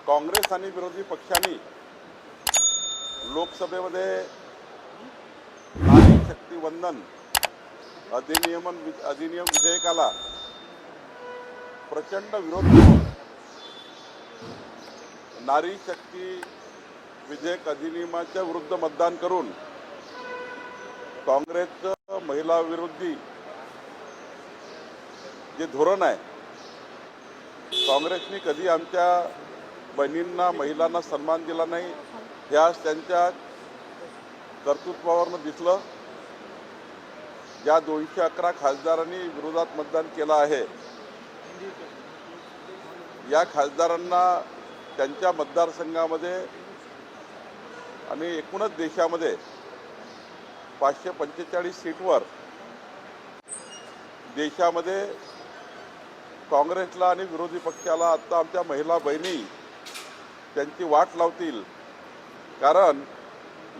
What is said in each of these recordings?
काँग्रेस आणि विरोधी पक्षांनी लोकसभेमध्ये नारी शक्ती वंदन अधिनियम विधेयकाला प्रचंड विरोध करून नारी शक्ती विधेयक अधिनियमाच्या विरुद्ध मतदान करून काँग्रेसचं महिला विरोधी जे धोरण आहे, काँग्रेसने कधी आमच्या बहिणींना महिलांना सन्मान दिला नाही, यास त्यांच्या कर्तृत्वावरून दिसलं. ज्या 211 खासदारांनी विरोधात मतदान केलं आहे, या खासदारांना त्यांच्या मतदारसंघामध्ये आणि एकूणच देशामध्ये 545 सीटवर देशामध्ये काँग्रेसला आणि विरोधी पक्षाला आता आमच्या महिला बहिणी त्यांची वाट लावतील. कारण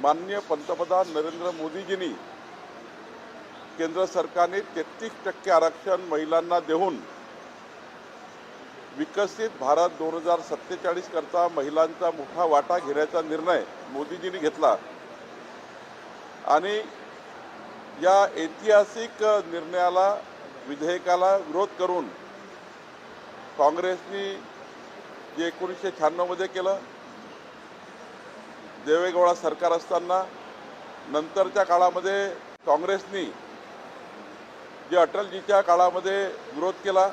माननीय पंतप्रधान नरेंद्र मोदीजींनी केंद्र सरकारने 33% आरक्षण महिलांना देऊन विकसित भारत 2047 करता महिलांचा मोठा वाटा घेण्याचा निर्णय मोदीजींनी घेतला. आणि या ऐतिहासिक निर्णयाला विधेयकाला विरोध करून काँग्रेसनी जे 1996 मध्ये केलं, देवेगौडा सरकार असताना, नंतरच्या काळामध्ये काँग्रेसनी जे अटलजीच्या काळामध्ये विरोध केला,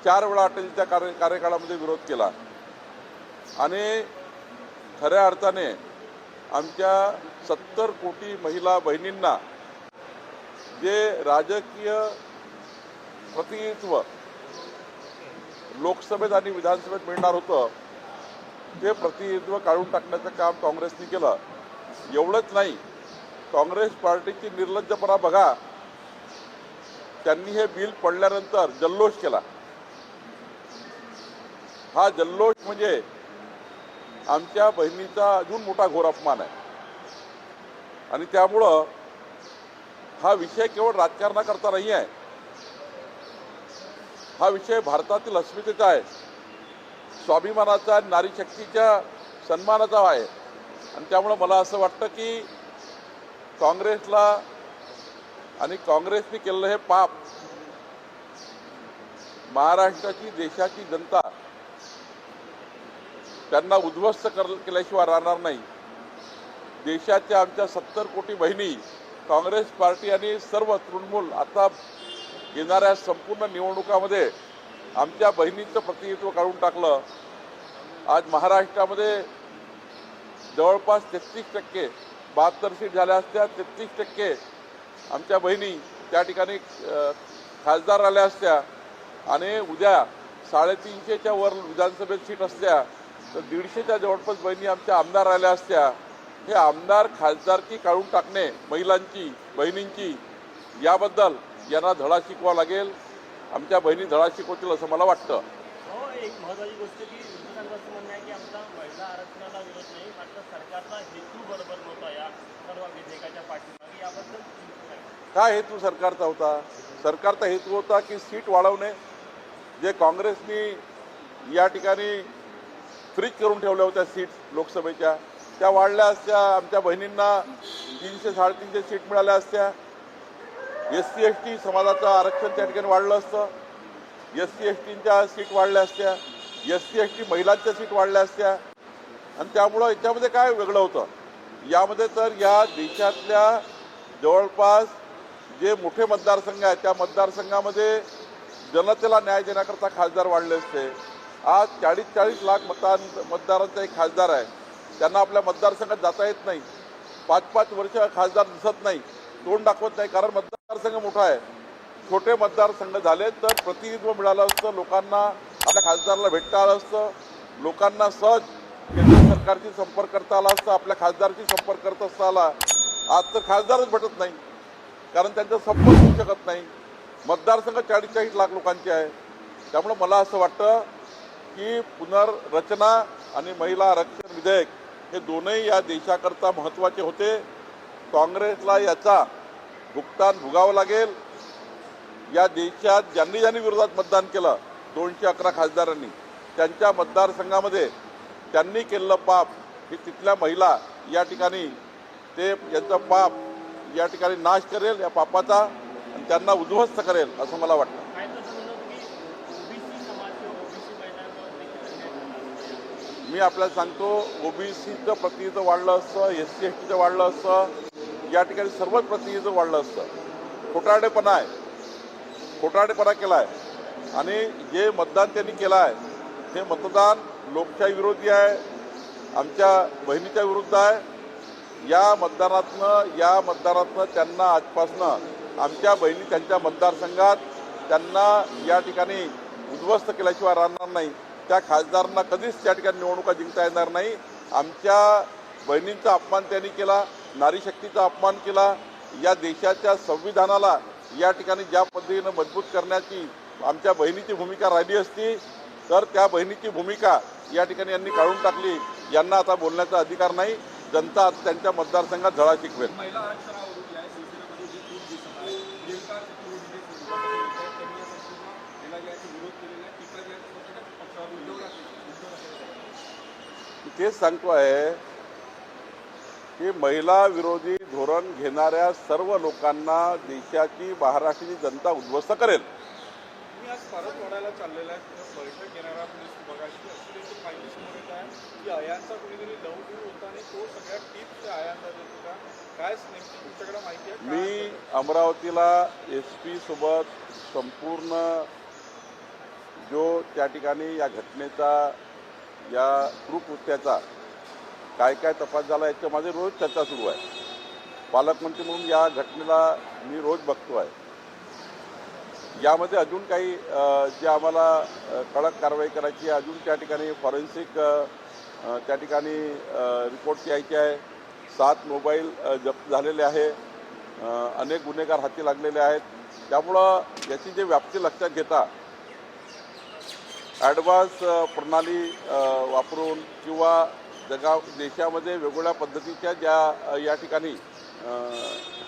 4 वेळा अटलजीच्या कार्यकाळामध्ये विरोध केला. आणि खऱ्या अर्थाने आमच्या 70 कोटी महिला बहिणींना जे राजकीय प्रतिनिधित्व लोकसभेत आणि विधानसभेत मिळणार होतं, ते प्रतिनिधित्व काढून टाकण्याचं काम काँग्रेसने केलं. एवढंच नाही, काँग्रेस पार्टीची निर्लज्जपणा बघा. त्यांनी हे बिल पडल्यानंतर जल्लोष केला. हा जल्लोष म्हणजे आमच्या बहिणीचा अजून मोठा घोर अपमान आहे. आणि त्यामुळं हा विषय केवळ राजकारणाकरता नाही आहे, हा विषय भारतातील अस्मितेचा आहे, स्वाभिमानाचा, नारी शक्तीच्या सन्मानाचा आहे. आणि त्यामुळं मला असं वाटतं की काँग्रेसला आणि काँग्रेसने केलेलं हे पाप महाराष्ट्राची, देशाची जनता त्यांना उद्ध्वस्त केल्याशिवाय राहणार नाही. देशाच्या आमच्या 70 कोटी बहिणी, काँग्रेस पार्टी आणि सर्व तृणमूल आता येणाऱ्या संपूर्ण निवडणुकामध्ये आमच्या बहिणींचं प्रतिनिधित्व काढून टाकलं. आज महाराष्ट्रामध्ये जवळपास 33%, 72 सीट झाल्या असत्या, 33% आमच्या बहिणी त्या ठिकाणी खासदार आल्या असत्या. आणि उद्या 350च्या वर विधानसभेत सीट असत्या तर 150च्या जवळपास बहिणी आमच्या आमदार राहिल्या असत्या. हे आमदार खासदारकी काढून टाकणे महिलांची, बहिणींची, याबद्दल यांना धडा शिकवा लागेल. आमच्या बहिणी धडा शिकवतील असं मला वाटतं. एक महत्त्वाची गोष्ट की विरोधकांचं म्हणणं आहे की आमचा महिला आरक्षणाला विरोध नाही, मात्र सरकारचा हेतू बरोबर नव्हता या सर्व विधेयकाच्या पाठीमागे. याबद्दल काय हेतू सरकारचा होता? सरकारचा हेतू होता की सीट वाढवणे. जे काँग्रेसनी या ठिकाणी फ्रीज करून ठेवल्या होत्या सीट लोकसभेच्या, त्या वाढल्या असत्या. आमच्या बहिणींना 300-350 सीट मिळाल्या असत्या. SC ST समाजाचं आरक्षण त्या ठिकाणी वाढलं असतं. SC STच्या सीट वाढल्या असत्या. SC ST महिलांच्या सीट वाढल्या असत्या. आणि त्यामुळं याच्यामध्ये काय वेगळं होतं? यामध्ये तर या देशातल्या जवळपास जे मोठे मतदारसंघ आहेत, त्या मतदारसंघामध्ये जनतेला न्याय देण्याकरता खासदार वाढले असते. आज 40-40 लाख मतदारांचा एक खासदार आहे. त्यांना आपल्या मतदारसंघात जाता येत नाही. 5-5 वर्ष खासदार दिसत नाही, तोंड दाखवत नाही, कारण मतदारसंघ मोठा आहे. छोटे मतदारसंघ झाले तर प्रतिनिधित्व मिळालं असतं, लोकांना आपल्या खासदाराला भेटता आलं असतं, लोकांना सहज केंद्र सरकारशी संपर्क करता आला असता, आपल्या खासदारशी संपर्क करत असता आला. आज तर खासदारच भेटत नाही, कारण त्यांचा संपर्क होऊ शकत नाही. मतदारसंघ 40-40 लाख लोकांचे आहे. त्यामुळं मला असं वाटतं की पुनर्रचना आणि महिला आरक्षण विधेयक हे दोनही या देशाकरता महत्त्वाचे होते. काँग्रेसला याचा भुगतान भोगावं लागेल. या देशात ज्यांनी विरोधात मतदान केलं 211 खासदारांनी, त्यांच्या मतदारसंघामध्ये त्यांनी केलेलं पाप हे तिथल्या महिला या ठिकाणी ते यांचं पाप या ठिकाणी नाश करेल, या पापाचा, आणि त्यांना उद्ध्वस्त करेल असं मला वाटतं. काय तसं म्हणलं की ओबीसी समाज किंवा ओबीसी महिलांवर देखील अन्याय झाला. मी आपल्याला सांगतो, ओबीसीचं प्रतिनिधित्व वाढलं असतं, SC STचं वाढलं असतं, या ठिकाणी सर्वच प्रतिनिधित्व वाढलं असतं. खोटारडेपणा केला आहे आणि जे मतदान त्यांनी केलं आहे हे मतदान लोकशाही विरोधी आहे, आमच्या बहिणीच्या विरुद्ध आहे. या मतदानातनं त्यांना आजपासनं आमच्या बहिणी त्यांच्या मतदारसंघात त्यांना या ठिकाणी उद्ध्वस्त केल्याशिवाय राहणार नाही. त्या खासदारांना कधीच त्या ठिकाणी निवडणुका जिंकता येणार नाही. आमच्या बहिणींचा अपमान त्यांनी केला, नारी शक्तीचा अपमान केला. या देशाच्या संविधानाला या ठिकाणी ज्या पद्धतीनं मजबूत करण्याची आमच्या बहिणीची भूमिका राहिली असती तर त्या बहिणीची भूमिका या ठिकाणी यांनी काढून टाकली. यांना आता बोलण्याचा अधिकार नाही. जनता आता त्यांच्या मतदारसंघात झळा शिकवेल. महिला आरक्षणावरून या शिवसेनेमध्ये जी तूट दिसत आहे, प्रियंका चतुर्वेदी जे त्यांनी या संपूर्ण याला जे आहे ते विरोध केलेला आहे, टीका जी आहे ती स्वतःच्या पक्षावर उद्धव ठाकरे. तेच सांगतो आहे की महिला विरोधी धोरण घेणाऱ्या सर्व लोकांना देशाची महाराष्ट्राची जनता उद्ध्वस्त करेल. मी आज परत वाढायला चाललेला आहे, बैठक घेणारा पोलीस विभागाची अशी देखील माहिती समोर येत आहे की अयांचा कोणीतरी लवकर होता आणि तो सगळ्या टिप्स त्या अयांना देत होता. काय नेमकी तुमच्याकडे माहिती आहे? मी अमरावतीला SP सोबत संपूर्ण जो त्या ठिकाणी या घटनेचा, या कृत्याचा काय काय तपास झाला याच्या माझी रोज चर्चा सुरू आहे. पालकमंत्री म्हणून या घटनेला मी रोज बघतो आहे. यामध्ये अजून काही जे आम्हाला कडक कारवाई करायची आहे, अजून त्या ठिकाणी फॉरेन्सिक त्या ठिकाणी रिपोर्ट यायचे आहे. 7 मोबाईल जप्त झालेले आहे, अनेक गुन्हेगार हाती लागलेले आहेत. त्यामुळं याची जे व्याप्ती लक्षात घेता ॲडव्हान्स प्रणाली वापरून किंवा देशामध्ये वेगवेगळ्या पद्धतीच्या ज्या या ठिकाणी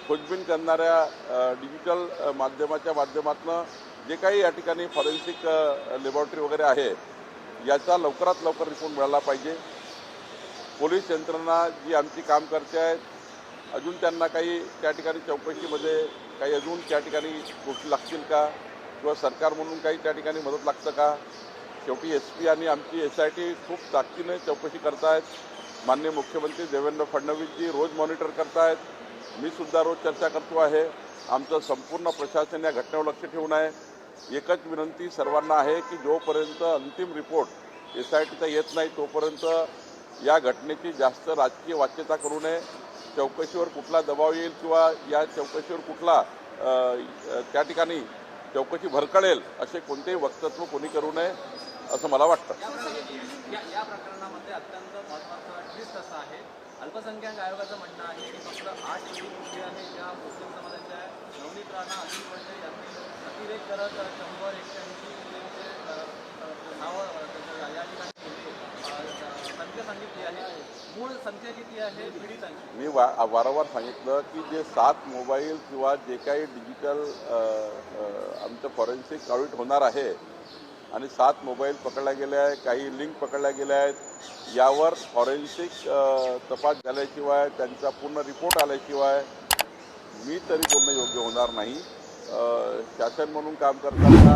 खोजबीन करणाऱ्या डिजिटल माध्यमाच्या माध्यमातून जे काही या ठिकाणी फॉरेन्सिक लॅबॉरेटरी वगैरे आहे याचा लवकरात लवकर रिपोर्ट मिळाला पाहिजे. पोलीस यंत्रणा जी आमची काम करते आहेत, अजून त्यांना काही त्या ठिकाणी चौकशीमध्ये काही अजून त्या ठिकाणी गोष्टी लागतील का, किंवा सरकार म्हणून काही त्या ठिकाणी मदत लागतं का. शेवटी SP आणि आमची SIT खूप ताकदीने चौकशी करतायत. माननीय मुख्यमंत्री देवेंद्र फडणवीसजी रोज मॉनिटर करतायत. मी सुद्धा रोज चर्चा करतो आहे. आमचं संपूर्ण प्रशासन या घटनेवर लक्ष ठेवून आहे. एकच विनंती सर्वांना आहे की जोपर्यंत अंतिम रिपोर्ट SITचा येत नाही तोपर्यंत या घटनेची जास्त राजकीय वाच्यता करू नये. चौकशीवर कुठला दबाव येईल किंवा या चौकशीवर कुठला त्या ठिकाणी चौकशी भरकळेल असे कोणतेही वक्तव्य कोणी करू नये असं मला वाटतं. या प्रकरणामध्ये अत्यंत महत्त्वाचा ट्विस्ट असा आहे, अल्पसंख्याक आयोगाचं म्हणणं आहे की फक्त 8 एवढी मुली आहे ज्या मुस्लिम समाजाच्या नवनीत राणा, अनिल वंडे यांनी अतिरेक करत 100-180 मुलींचे नावं या ठिकाणी संख्या सांगितली आहे. मूळ संख्या किती आहे पीडितांची? मी वारंवार सांगितलं की जे 7 मोबाईल किंवा जे काही डिजिटल आमचं फॉरेन्सिक ऑडिट होणार आहे आणि 7 मोबाईल पकडल्या गेले आहे, काही लिंक पकडल्या गेल्या आहेत, यावर फॉरेन्सिक तपास झाल्याशिवाय त्यांचा पूर्ण रिपोर्ट आल्याशिवाय मी तरी बोलणं योग्य होणार नाही. शासन म्हणून काम करताना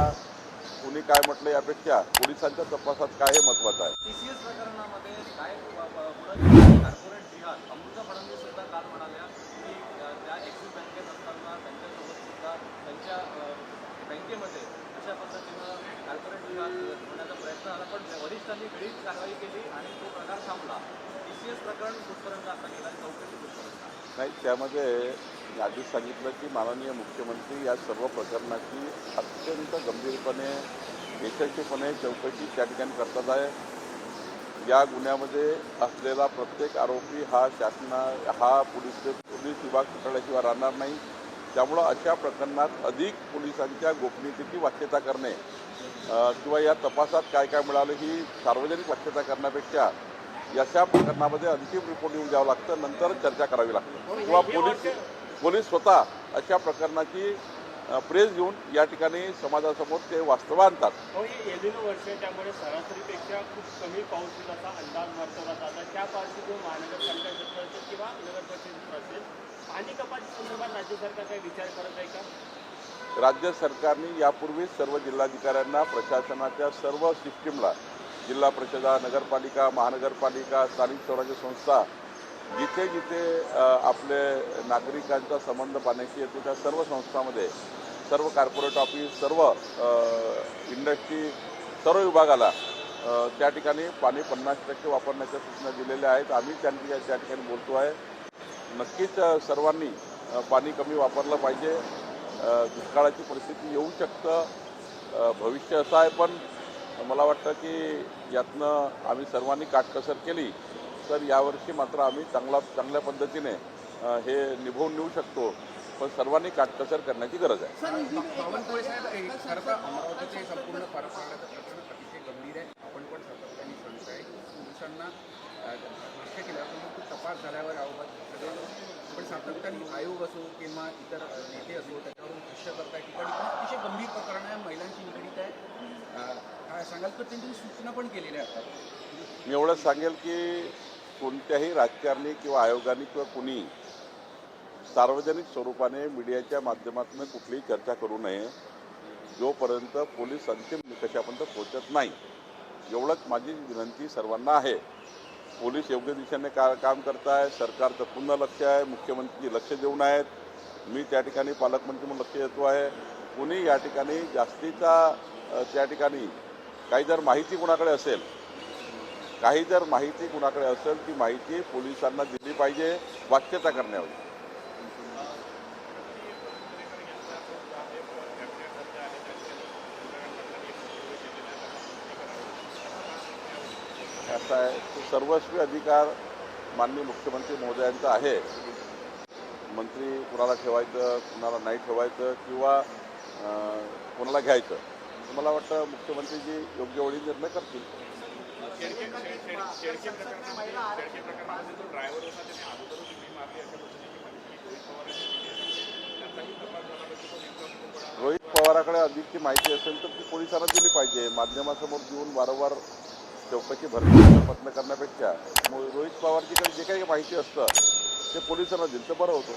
कुणी काय म्हटलं यापेक्षा पोलिसांच्या तपासात काय हे महत्त्वाचं आहे. TCS प्रकरणामध्ये काय कॉर्पोरेट जिहाद अमृता फडणवीस सुद्धा काल म्हणाल्या की त्या ॲक्सिस बँकेत असताना त्यांच्यासोबत सुद्धा त्यांच्या बँकेमध्ये अशा पद्धतीनं कॉर्पोरेट जिहाद होण्याचा प्रयत्न झाला, पण वरिष्ठांनी वेळीच कारवाई केली आणि तो प्रकार थांबला. TCS प्रकरण कुठपर्यंत आता गेला, चौकशी कुठपर्यंत? नाही, त्यामध्ये मी आधीच सांगितलं की माननीय मुख्यमंत्री या सर्व प्रकरणाची अत्यंत गंभीरपणे यशस्वीपणे चौकशी त्या ठिकाणी करतात आहे. या गुन्ह्यामध्ये असलेला प्रत्येक आरोपी हा पोलीस विभाग पकडल्याशिवाय राहणार नाही. त्यामुळं अशा प्रकरणात अधिक पोलिसांच्या गोपनीयतेची वाच्यता करणे किंवा या तपासात काय काय मिळालं ही सार्वजनिक वाच्यता करण्यापेक्षा अशा प्रकरणामध्ये अंतिम रिपोर्ट येऊन द्यावं लागतं, नंतर चर्चा करावी लागते किंवा पोलीस स्वतः अशा प्रकरणाची प्रेस घेऊन या ठिकाणी समाजासमोर ते वास्तव आणतात. हो, हे एलिनो वर्ष आहे, त्यामुळे सरासरीपेक्षा खूप कमी पाऊस होईल असा अंदाज वर्तवला जाता. त्या पार्श्वभूमीवर महानगरपालिका क्षेत्र असेल किंवा नगर परिषद असेल, पाणी कपाती संदर्भात राज्य सरकार काही विचार करत आहे का? राज्य सरकारने यापूर्वीच सर्व जिल्हाधिकाऱ्यांना प्रशासनाच्या सर्व सिस्टीमला, जिल्हा परिषदा, नगरपालिका, महानगरपालिका, स्थानिक स्वराज्य संस्था, जिथे जिथे आपले नागरिकांचा संबंध पाण्याशी येतो त्या सर्व संस्थांमध्ये, सर्व कॉर्पोरेट ऑफिस, सर्व इंडस्ट्री, सर्व विभागाला त्या ठिकाणी पाणी 50% वापरण्याच्या सूचना दिलेल्या आहेत. आम्ही त्या ठिकाणी बोलतो आहे. नक्कीच सर्वांनी पाणी कमी वापरलं पाहिजे. दुष्काळाची परिस्थिती येऊ शकतं, भविष्य असं आहे, पण मला वाटतं की यातनं आम्ही सर्वांनी काटकसर केली तर यावर्षी मात्र आम्ही चांगल्या पद्धतीने हे निभवून नेऊ शकतो, पण सर्वांनी काटकसर करण्याची गरज आहे. बावनकुळे साहेब, खरं तर अमरावतीचे संपूर्ण फरक पाडण्याचं प्रकरण अतिशय गंभीर आहे. आपण पण सातत्याने सांगताय की पोलिसांना भाष्य केल्यावर तो तपास झाल्यावर पण सातत्याने आयोग असो किंवा इतर नेते असो त्याच्यावरून भाष्य करताय. ठिकाणी पण अतिशय गंभीर प्रकरण आहे, महिलांशी निगडीत आहे. काय सांगाल? तर त्यांनी सूचना पण केलेल्या आहेत. मी एवढंच सांगेल की कोणत्याही राजकारणी किंवा आयोगाने किंवा कुणी सार्वजनिक स्वरूपाने मीडियाच्या माध्यमातून कुठलीही चर्चा करू नये जोपर्यंत पोलीस अंतिम निकषापर्यंत पोहोचत नाही. एवढंच माझी विनंती सर्वांना आहे. पोलीस योग्य दिशेने काम करत आहे. सरकारचं पूर्ण लक्ष आहे. मुख्यमंत्री लक्ष देऊन आहेत. मी त्या ठिकाणी पालकमंत्री म्हणून लक्ष देतो आहे. कुणी या ठिकाणी जास्तीचा त्या ठिकाणी काही जर माहिती कुणाकडे असेल, ती माहिती पोलिसांना दिली पाहिजे, वाच्यता करण्यावर. असा आहे तो सर्वस्वी अधिकार माननीय मुख्यमंत्री महोदयांचा आहे. मंत्री कुणाला ठेवायचं, कुणाला नाही ठेवायचं किंवा कोणाला घ्यायचं, मला वाटतं मुख्यमंत्रीजी योग्य वेळी निर्णय करतील. रोहित पवाराकडे अधिकची माहिती असेल तर ती पोलिसांना दिली पाहिजे. माध्यमासमोर देऊन वारंवार चौकशी भरण्याचा प्रयत्न करण्यापेक्षा रोहित पवारजीकडे जे काही माहिती असतं ते पोलिसांना दिलं तर बरं होतं.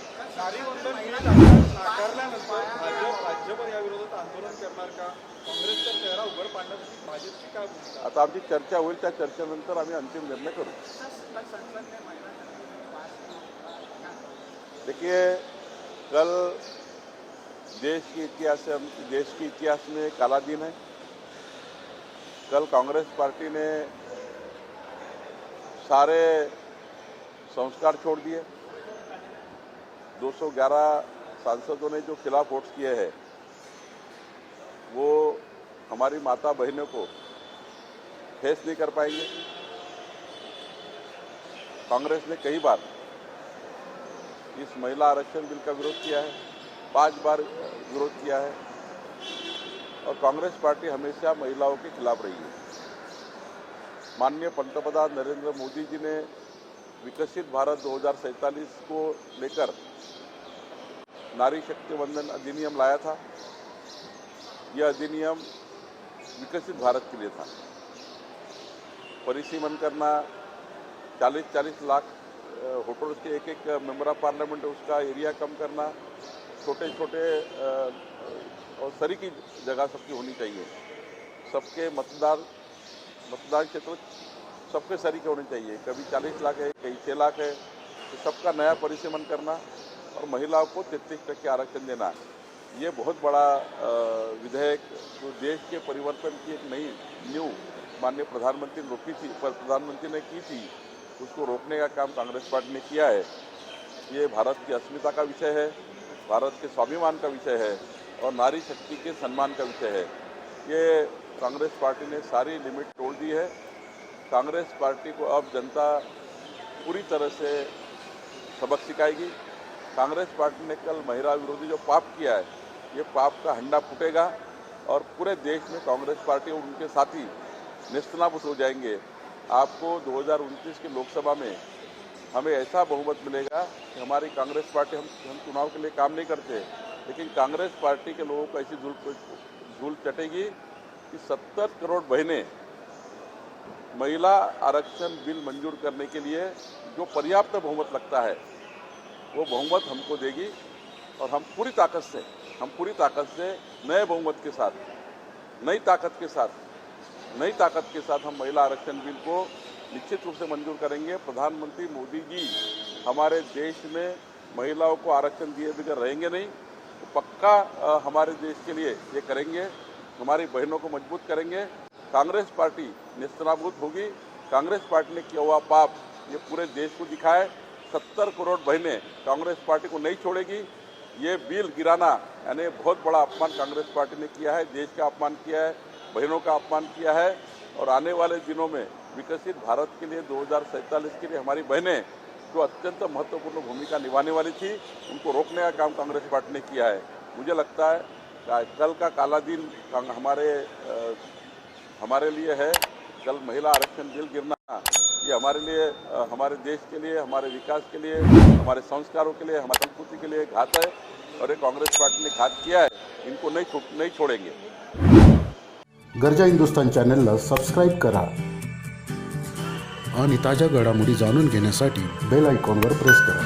नाकारल्यानंतर भाजप राज्यभर या विरोधात आंदोलन करणार का? काँग्रेसचा चेहरा उघड पाडण्यासाठी भाजपची काय भूमिका? आता आमची चर्चा होईल. त्या चर्चेनंतर आम्ही अंतिम निर्णय करू. देखिए, कल देश के इतिहास में काला दिन है. कल कांग्रेस पार्टी ने सारे संस्कार छोड़ दिए. 211 सांसदों ने जो खिलाफ वोट्स किए हैं वो हमारी माता बहनों को फेस नहीं कर पाएंगे. कांग्रेस ने कई बार इस महिला आरक्षण बिल का विरोध किया है, 5 बार विरोध किया है, और कांग्रेस पार्टी हमेशा महिलाओं के खिलाफ रही है. माननीय पंतप्रधान नरेंद्र मोदी जी ने विकसित भारत 2047 को लेकर नारी शक्ति वंदन अधिनियम लाया था. यह अधिनियम विकसित भारत के लिए था. परिसीमन करना, 40-40 लाख होटल्स के एक मेंबर ऑफ पार्लियामेंट उसका एरिया कम करना, छोटे छोटे और सरीकी जगह सबकी होनी चाहिए. सबके मतदान क्षेत्र सबके सरीके होने चाहिए. कभी 40 लाख है, कहीं 6 लाख है, तो सबका नया परिसीमन करना और महिलाओं को 33% आरक्षण देना, ये बहुत बड़ा विधेयक जो देश के परिवर्तन की एक नई नींव माननीय प्रधानमंत्री ने की थी, उसको रोकने का काम कांग्रेस पार्टी ने किया है. ये भारत की अस्मिता का विषय है, भारत के स्वाभिमान का विषय है और नारी शक्ति के सम्मान का विषय है. ये कांग्रेस पार्टी ने सारी लिमिट तोड़ दी है. कांग्रेस पार्टी को अब जनता पूरी तरह से सबक सिखाएगी. कांग्रेस पार्टी ने कल महिला विरोधी जो पाप किया है, ये पाप का हंडा फूटेगा और पूरे देश में कांग्रेस पार्टी और उनके साथी नेस्तनाबूद हो जाएंगे. आपको 2029 की लोकसभा में हमें ऐसा बहुमत मिलेगा कि हमारी कांग्रेस पार्टी, हम चुनाव के लिए काम नहीं करते, लेकिन कांग्रेस पार्टी के लोगों को ऐसी झूल चटेगी कि 70 करोड़ बहनें महिला आरक्षण बिल मंजूर करने के लिए जो पर्याप्त बहुमत लगता है वो बहुमत हमको देगी और हम पूरी ताकत से नए बहुमत के साथ नई ताकत के साथ हम महिला आरक्षण बिल को निश्चित रूप से मंजूर करेंगे। प्रधानमंत्री मोदी जी हमारे देश में महिलाओं को आरक्षण दिए बगैर रहेंगे नहीं, तो पक्का हमारे देश के लिए ये करेंगे, हमारी बहनों को मजबूत करेंगे। कांग्रेस पार्टी नेस्तनाबूद होगी। कांग्रेस पार्टी ने किया हुआ पाप ये पूरे देश को दिखाए। 70 करोड़ बहनें कांग्रेस पार्टी को नहीं छोड़ेगी। ये बिल गिराना यानी बहुत बड़ा अपमान कांग्रेस पार्टी ने किया है, देश का अपमान किया है, बहनों का अपमान किया है। और आने वाले दिनों में विकसित भारत के लिए 2047 के लिए हमारी बहनें जो अत्यंत महत्वपूर्ण भूमिका निभाने वाली थी, उनको रोकने का काम कांग्रेस पार्टी ने किया है। मुझे लगता है कल का काला दिन हमारे लिए है। कल महिला आरक्षण बिल गिरना ये हमारे लिए, हमारे देश के लिए, हमारे विकास के लिए, हमारे संस्कारों के लिए, हमारी संस्कृति के लिए घात है और ये कांग्रेस पार्टी ने घात किया है। इनको नहीं छोड़ेंगे। गरजा हिंदुस्तान चॅनलला सबस्क्राईब करा आणि ताज्या घडामोडी जाणून घेण्यासाठी बेल आयकॉनवर प्रेस करा।